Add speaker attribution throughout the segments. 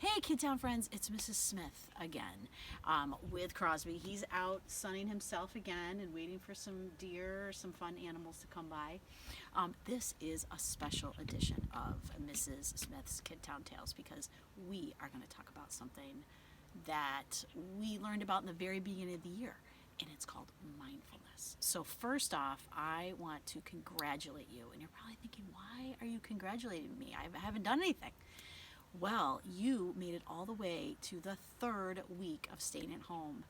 Speaker 1: Hey, Kidtown friends, it's Mrs. Smith again with Crosby. He's out sunning himself again and waiting for some deer or some fun animals to come by. This is a special edition of Mrs. Smith's Kidtown Tales because we are going to talk about something that we learned about in the very beginning of the year, and it's called mindfulness. So, first off, I want to congratulate you. And you're probably thinking, why are you congratulating me? I haven't done anything. Well, you made it all the way to the third week of staying at home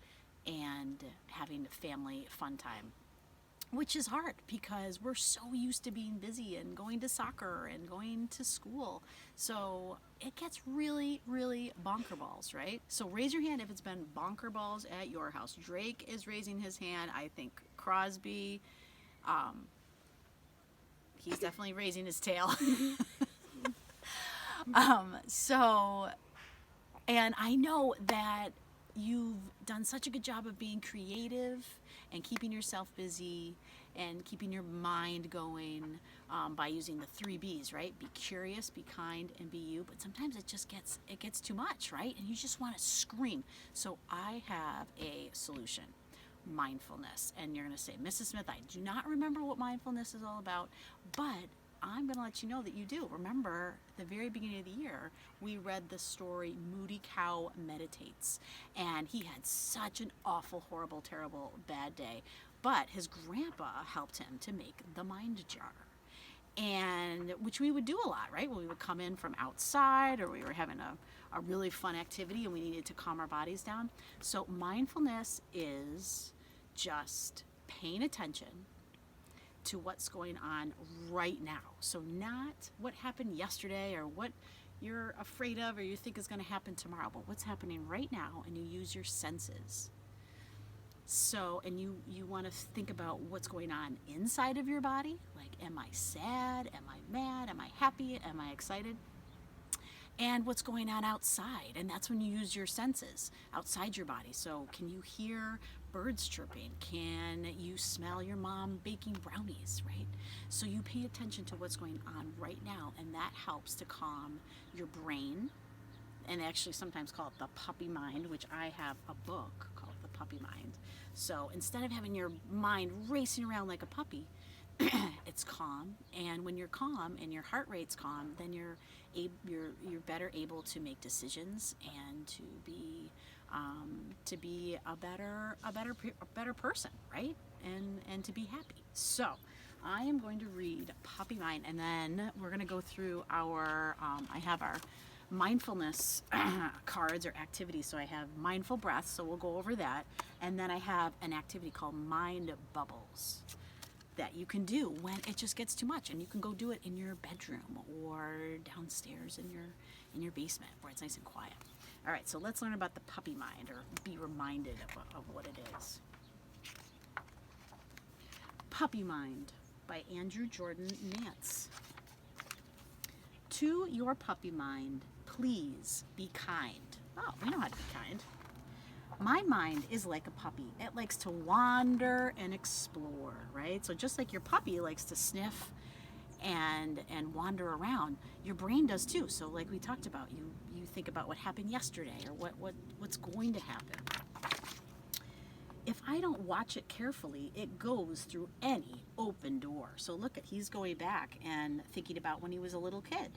Speaker 1: and having family fun time, which is hard because we're so used to being busy and going to soccer and going to school. So it gets really, really bonkerballs, right? So raise your hand if it's been bonkerballs at your house. Drake is raising his hand. I think Crosby, he's definitely raising his tail. So, and I know that you've done such a good job of being creative and keeping yourself busy and keeping your mind going by using the 3 B's, right? Be curious, be kind, and be you. But sometimes it gets too much, right? And you just want to scream. So I have a solution. Mindfulness. And you're going to say, Mrs. Smith, I do not remember what mindfulness is all about, but I'm going to let you know that you do. Remember, the very beginning of the year, we read the story Moody Cow Meditates. And he had such an awful, horrible, terrible, bad day. But his grandpa helped him to make the mind jar. And which we would do a lot, right? When we would come in from outside or we were having a really fun activity and we needed to calm our bodies down. So mindfulness is just paying attention to what's going on right now. So not what happened yesterday or what you're afraid of or you think is going to happen tomorrow, but what's happening right now, and you use your senses. So, and you want to think about what's going on inside of your body. Like, am I sad? Am I mad? Am I happy? Am I excited? And what's going on outside. And that's when you use your senses outside your body. So can you hear birds chirping? Can you smell your mom baking brownies, right? So you pay attention to what's going on right now, and that helps to calm your brain. And they actually sometimes call it the puppy mind, which I have a book called The Puppy Mind. So instead of having your mind racing around like a puppy, it's calm. And when you're calm and your heart rate's calm, then you're better able to make decisions and to be a better person, right? And to be happy. So I am going to read Puppy Mind, and then we're going to go through our I have our mindfulness cards or activities. So I have mindful breath, so we'll go over that, and then I have an activity called mind bubbles that you can do when it just gets too much, and you can go do it in your bedroom or downstairs in your basement where it's nice and quiet. All right, so let's learn about the puppy mind, or be reminded of what it is. Puppy Mind by Andrew Jordan Nance. To your puppy mind, please be kind. Oh, we know how to be kind. My mind is like a puppy. It likes to wander and explore, right? So just like your puppy likes to sniff and wander around, your brain does too. So like we talked about, you think about what happened yesterday or what's going to happen. If I don't watch it carefully, it goes through any open door. So look, he's going back and thinking about when he was a little kid,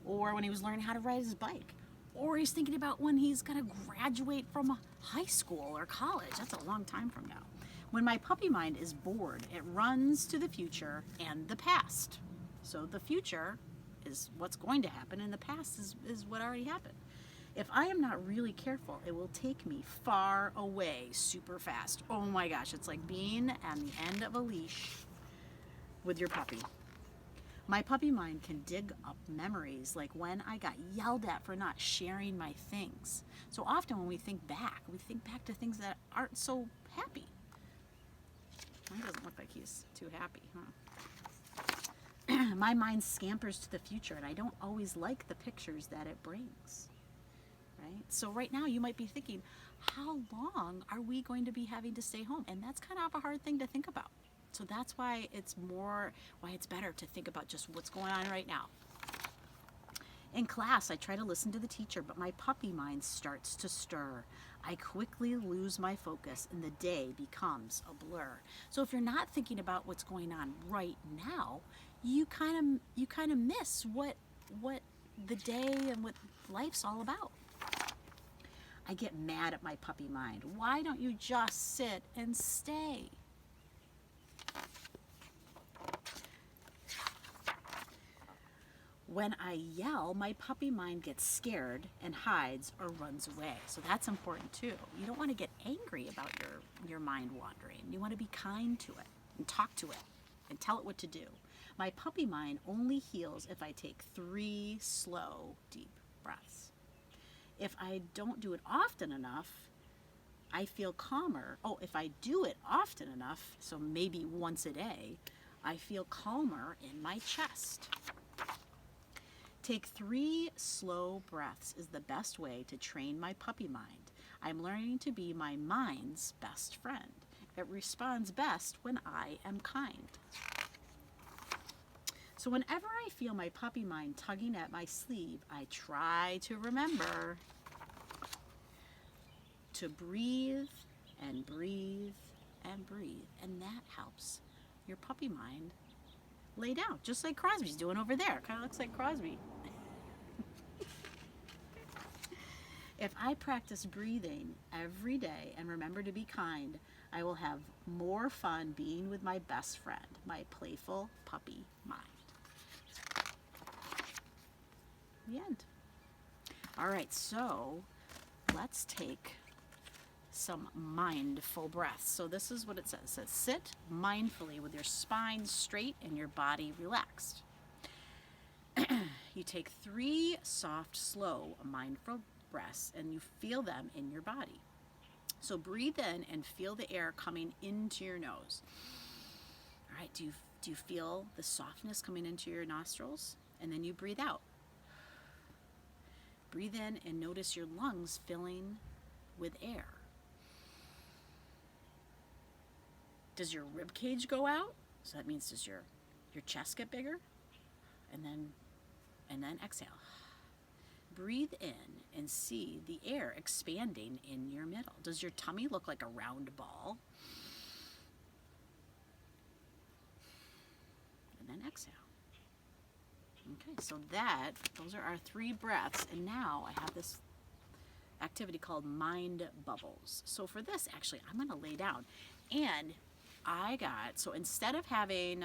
Speaker 1: or when he was learning how to ride his bike, or he's thinking about when he's going to graduate from high school or college. That's a long time from now. When my puppy mind is bored, it runs to the future and the past. So the future is what's going to happen, and the past is what already happened. If I am not really careful, it will take me far away super fast. Oh my gosh, it's like being on the end of a leash with your puppy. My puppy mind can dig up memories like when I got yelled at for not sharing my things. So often when we think back to things that aren't so happy. He doesn't look like he's too happy, huh? My mind scampers to the future, and I don't always like the pictures that it brings. Right? So right now you might be thinking, how long are we going to be having to stay home? And that's kind of a hard thing to think about. So that's why it's better to think about just what's going on right now. In class, I try to listen to the teacher, but my puppy mind starts to stir. I quickly lose my focus and the day becomes a blur. So if you're not thinking about what's going on right now, you kind of miss what the day and what life's all about. I get mad at my puppy mind. Why don't you just sit and stay? When I yell, my puppy mind gets scared and hides or runs away. So that's important too. You don't want to get angry about your mind wandering. You want to be kind to it and talk to it and tell it what to do. My puppy mind only heals if I take 3 slow, deep breaths. If I don't do it often enough, I feel calmer. Oh, if I do it often enough, so maybe once a day, I feel calmer in my chest. Take 3 slow breaths is the best way to train my puppy mind. I'm learning to be my mind's best friend. It responds best when I am kind. So whenever I feel my puppy mind tugging at my sleeve, I try to remember to breathe and breathe and breathe. And that helps your puppy mind lay down, just like Crosby's doing over there. Kind of looks like Crosby. If I practice breathing every day and remember to be kind, I will have more fun being with my best friend, my playful puppy mind. The end. All right, so let's take some mindful breaths. So this is what it says. It says, sit mindfully with your spine straight and your body relaxed. You take 3 soft, slow, mindful breaths and you feel them in your body. So breathe in and feel the air coming into your nose. All right, do you feel the softness coming into your nostrils? And then you breathe out. Breathe in and notice your lungs filling with air. Does your rib cage go out? So that means does your chest get bigger? And then exhale. Breathe in and see the air expanding in your middle. Does your tummy look like a round ball? And then exhale. Okay, so those are our 3 breaths. And now I have this activity called mind bubbles. So for this, actually, I'm going to lay down. And so instead of having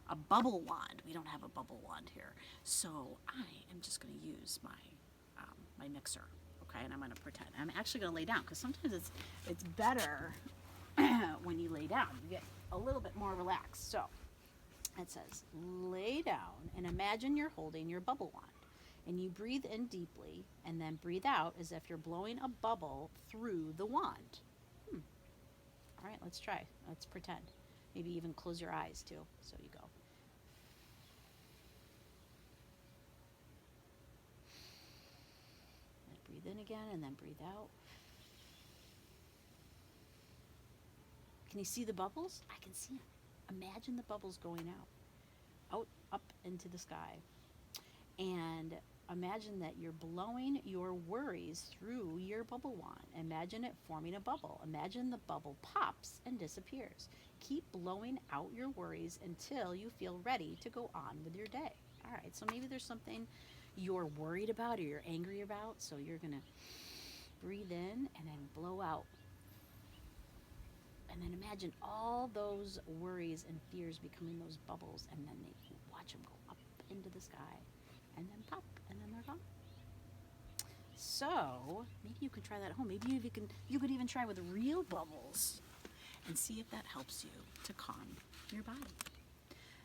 Speaker 1: a bubble wand, we don't have a bubble wand here. So I am just going to use my mixer, okay? And I'm going to pretend. I'm actually going to lay down because sometimes it's better when you lay down. You get a little bit more relaxed. So it says, lay down and imagine you're holding your bubble wand. And you breathe in deeply and then breathe out as if you're blowing a bubble through the wand. All right, let's try. Let's pretend. Maybe even close your eyes too. So you go. And breathe in again and then breathe out. Can you see the bubbles? I can see them. Imagine the bubbles going out, up into the sky. And imagine that you're blowing your worries through your bubble wand. Imagine it forming a bubble. Imagine the bubble pops and disappears. Keep blowing out your worries until you feel ready to go on with your day. All right, so maybe there's something you're worried about or you're angry about, so you're going to breathe in and then blow out. And then imagine all those worries and fears becoming those bubbles, and then you watch them go up into the sky and then pop, and then they're gone. So maybe you could try that at home. Maybe you could even try with real bubbles and see if that helps you to calm your body.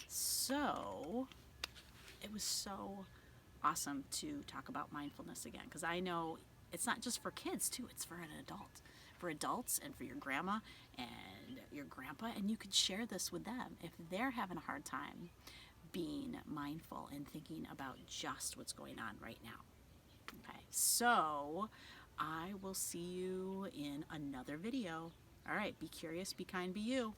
Speaker 1: So it was so awesome to talk about mindfulness again, because I know it's not just for kids too, it's for an adult. For adults and for your grandma and your grandpa, and you could share this with them if they're having a hard time being mindful and thinking about just what's going on right now. Okay, so I will see you in another video. All right, be curious, be kind, be you.